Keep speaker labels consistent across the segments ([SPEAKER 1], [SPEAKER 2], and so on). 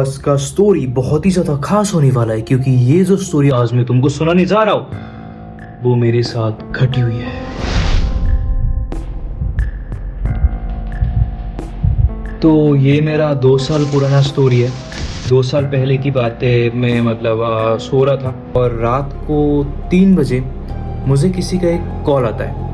[SPEAKER 1] आज का स्टोरी बहुत ही ज्यादा खास होने वाला है क्योंकि ये जो स्टोरी आज मैं तुमको सुनाने जा रहा हूँ वो मेरे साथ घटी हुई है। तो ये मेरा 2 साल पुराना स्टोरी है। 2 साल पहले की बात है। मैं सो रहा था और रात को 3 बजे मुझे किसी का एक कॉल आता है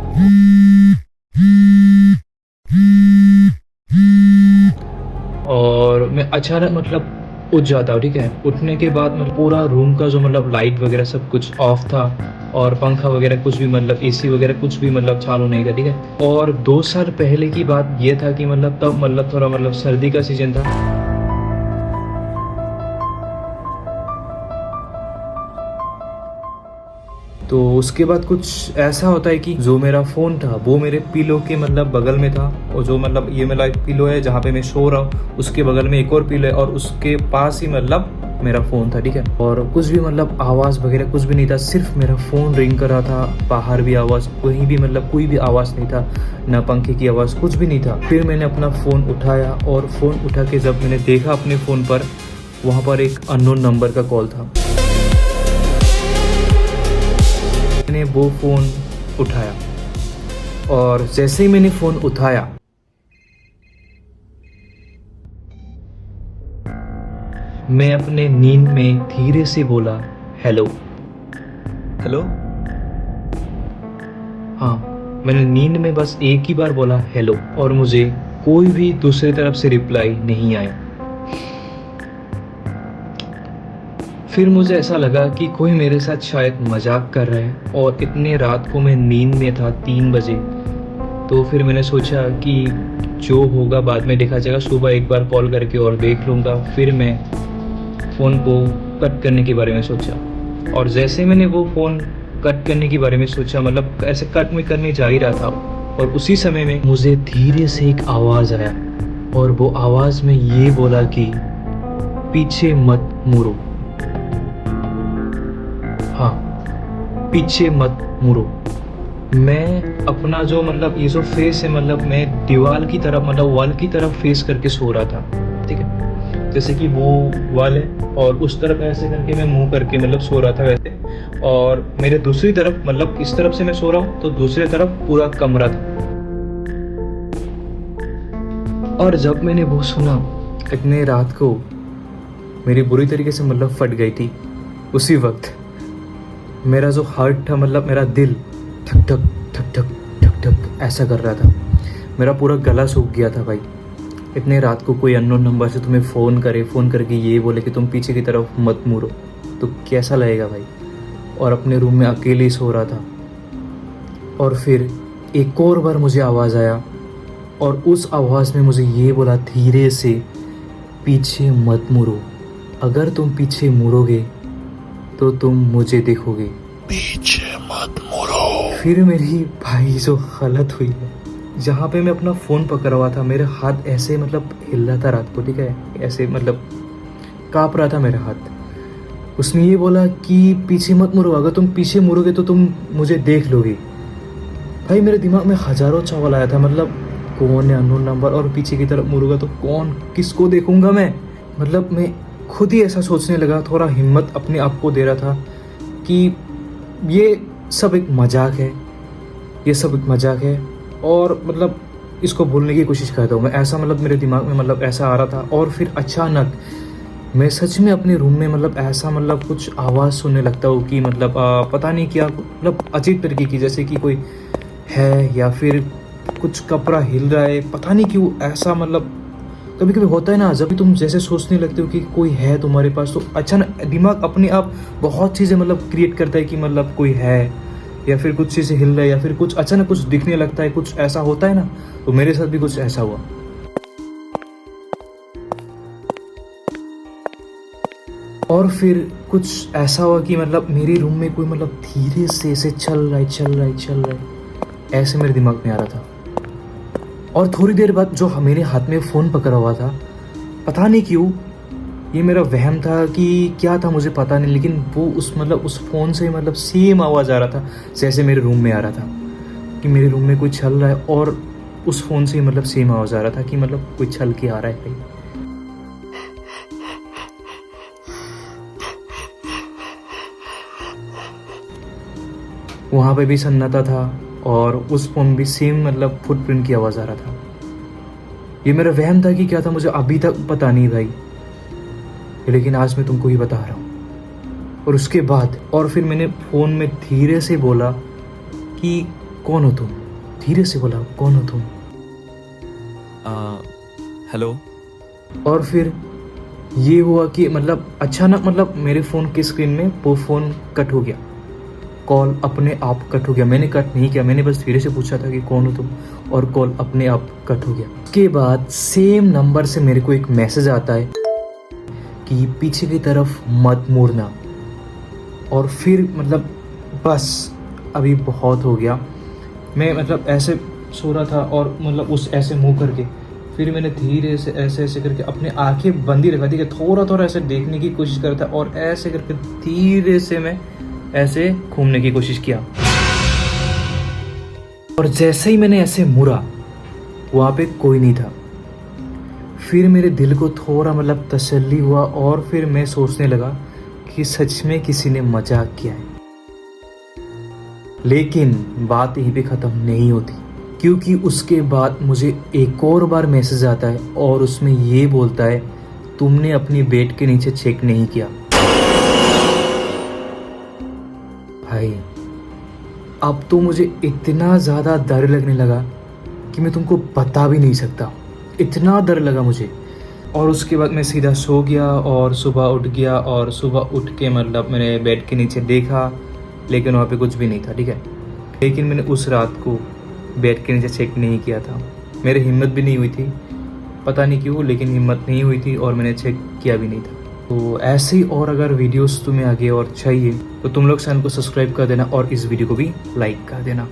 [SPEAKER 1] और मैं अचानक उठ जाता हूँ। ठीक है, उठने के बाद पूरा रूम का जो लाइट वगैरह सब कुछ ऑफ था और पंखा वगैरह कुछ भी एसी वगैरह कुछ भी चालू नहीं था। ठीक है, और 2 साल पहले की बात ये था कि तब थोड़ा सर्दी का सीजन था। तो उसके बाद कुछ ऐसा होता है कि जो मेरा फ़ोन था वो मेरे पिलो के बगल में था, और जो ये मेरा एक पिलो है जहाँ पे मैं सो रहा हूँ उसके बगल में एक और पिलो है और उसके पास ही मेरा फ़ोन था। ठीक है, और कुछ भी आवाज़ वगैरह कुछ भी नहीं था, सिर्फ मेरा फ़ोन रिंग कर रहा था। बाहर भी आवाज़ कहीं भी कोई भी आवाज़ नहीं था, ना पंखे की आवाज़ कुछ भी नहीं था। फिर मैंने अपना फ़ोन उठाया और फ़ोन उठा के जब मैंने देखा अपने फ़ोन पर, वहाँ पर एक अननोन नंबर का कॉल था। मैंने वो फ़ोन उठाया और जैसे ही मैंने फ़ोन उठाया मैं अपने नींद में धीरे से बोला, हेलो।
[SPEAKER 2] हेलो।
[SPEAKER 1] हाँ, मैंने नींद में बस एक ही बार बोला हेलो और मुझे कोई भी दूसरी तरफ से रिप्लाई नहीं आया। फिर मुझे ऐसा लगा कि कोई मेरे साथ शायद मजाक कर रहा है, और इतने रात को मैं नींद में था 3 बजे। तो फिर मैंने सोचा कि जो होगा बाद में देखा जाएगा, सुबह एक बार कॉल करके और देख लूँगा। फिर मैं फ़ोन को कट करने के बारे में सोचा, और जैसे मैंने वो फ़ोन कट करने के बारे में सोचा, ऐसे कट में करने जा ही रहा था, और उसी समय में मुझे धीरे से एक आवाज़ आया, और वो आवाज़ में ये बोला कि पीछे मत मुड़ो। हाँ, पीछे मत मुड़ो। मैं अपना जो ये जो फेस है, मैं दीवार की तरफ वॉल की तरफ फेस करके सो रहा था। ठीक है, जैसे कि वो वॉल है और उस तरफ ऐसे करके मैं मुंह करके सो रहा था वैसे, और मेरे दूसरी तरफ इस तरफ से मैं सो रहा हूँ तो दूसरी तरफ पूरा कमरा था। और जब मैंने वो सुना, इतने रात को मेरी बुरी तरीके से फट गई थी। उसी वक्त मेरा जो हार्ट था, मेरा दिल ठक ठक ठक ठक ठक ठक ऐसा कर रहा था। मेरा पूरा गला सूख गया था भाई। इतने रात को कोई अननोन नंबर से तुम्हें फ़ोन करके ये बोले कि तुम पीछे की तरफ मत मुड़ो, तो कैसा लगेगा भाई। और अपने रूम में अकेले ही सो रहा था। और फिर एक और बार मुझे आवाज़ आया, और उस आवाज़ में मुझे ये बोला धीरे से, पीछे मत मुड़ो। अगर तुम पीछे मुड़ोगे तो तुम मुझे देखोगे,
[SPEAKER 2] पीछे मत मुड़ो।
[SPEAKER 1] फिर मेरी भाई जो हालत हुई है, जहाँ पे मैं अपना फ़ोन पकड़ा हुआ था, मेरे हाथ ऐसे हिल रहा था रात को। ठीक है, ऐसे काँप रहा था मेरा हाथ। उसने ये बोला कि पीछे मत मुड़ो, अगर तुम पीछे मुड़ोगे तो तुम मुझे देख लोगे। भाई मेरे दिमाग में हज़ारों सवाल आया था, कौन है अननोन नंबर, और पीछे की तरफ मुड़ूंगा तो कौन, किसको देखूंगा मैं। मैं खुद ही ऐसा सोचने लगा, थोड़ा हिम्मत अपने आप को दे रहा था कि ये सब एक मजाक है, ये सब एक मजाक है, और इसको भूलने की कोशिश करता हूँ मैं। ऐसा मेरे दिमाग में ऐसा आ रहा था। और फिर अचानक मैं सच में अपने रूम में ऐसा कुछ आवाज़ सुनने लगता हूँ कि पता नहीं क्या, अजीब तरीके की, जैसे कि कोई है या फिर कुछ कपड़ा हिल रहा है। पता नहीं क्यों ऐसा कभी कभी होता है ना, जब भी तुम जैसे सोचने लगते हो कि कोई है तुम्हारे पास, तो अचानक दिमाग अपने आप बहुत चीज़ें क्रिएट करता है कि कोई है, या फिर कुछ चीज़ें हिल रहा है, या फिर कुछ अचानक कुछ दिखने लगता है, कुछ ऐसा होता है ना। तो मेरे साथ भी कुछ ऐसा हुआ। और फिर कुछ ऐसा हुआ कि मेरे रूम में कोई धीरे से ऐसे चल रहा है, ऐसे मेरे दिमाग में आ रहा था। और थोड़ी देर बाद जो मेरे हाथ में फ़ोन पकड़ा हुआ था, पता नहीं क्यों, ये मेरा वहम था कि क्या था मुझे पता नहीं, लेकिन वो उस फ़ोन से सेम आवाज़ आ रहा था जैसे मेरे रूम में आ रहा था, कि मेरे रूम में कोई चल रहा है, और उस फ़ोन से सेम आवाज़ आ रहा था कि कोई चल के आ रहा है भाई। वहाँ पे भी सन्नाटा था और उस फ़ोन भी सेम मतलब फुटप्रिंट की आवाज़ आ रहा था। ये मेरा वहम था कि क्या था मुझे अभी तक पता नहीं भाई, लेकिन आज मैं तुमको ही बता रहा हूँ। और उसके बाद और फिर मैंने फ़ोन में धीरे से बोला कि कौन हो तुम, धीरे से बोला कौन हो तुम।
[SPEAKER 2] हेलो।
[SPEAKER 1] और फिर ये हुआ कि मतलब अचानक मतलब मेरे फ़ोन की स्क्रीन में वो फ़ोन कट हो गया, कॉल अपने आप कट हो गया। मैंने कट नहीं किया, मैंने बस धीरे से पूछा था कि कौन हो तुम, और कॉल अपने आप कट हो गया। उसके बाद सेम नंबर से मेरे को एक मैसेज आता है कि पीछे की तरफ मत मुड़ना। और फिर मतलब बस अभी बहुत हो गया। मैं मतलब ऐसे सो रहा था और मतलब उस ऐसे मुंह करके फिर मैंने धीरे से ऐसे ऐसे करके अपनी आंखें बंद ही रखा थी कि थोड़ा थोड़ा ऐसे देखने की कोशिश कर रहा था, और ऐसे करके धीरे से मैं ऐसे घूमने की कोशिश किया। और जैसे ही मैंने ऐसे मुड़ा वहाँ पे कोई नहीं था। फिर मेरे दिल को थोड़ा मतलब तसल्ली हुआ और फिर मैं सोचने लगा कि सच में किसी ने मजाक किया है। लेकिन बात यहीं पे ख़त्म नहीं होती, क्योंकि उसके बाद मुझे एक और बार मैसेज आता है और उसमें ये बोलता है तुमने अपनी बेड के नीचे चेक नहीं किया। भाई अब तो मुझे इतना ज़्यादा डर लगने लगा कि मैं तुमको बता भी नहीं सकता, इतना डर लगा मुझे। और उसके बाद मैं सीधा सो गया और सुबह उठ गया, और सुबह उठ के मतलब मैंने बेड के नीचे देखा, लेकिन वहाँ पे कुछ भी नहीं था, ठीक है। लेकिन मैंने उस रात को बेड के नीचे चेक नहीं किया था, मेरी हिम्मत भी नहीं हुई थी, पता नहीं क्यों, लेकिन हिम्मत नहीं हुई थी और मैंने चेक किया भी नहीं था। तो ऐसे ही और अगर वीडियोस तुम्हें आगे और चाहिए तो तुम लोग चैनल को सब्सक्राइब कर देना और इस वीडियो को भी लाइक कर देना।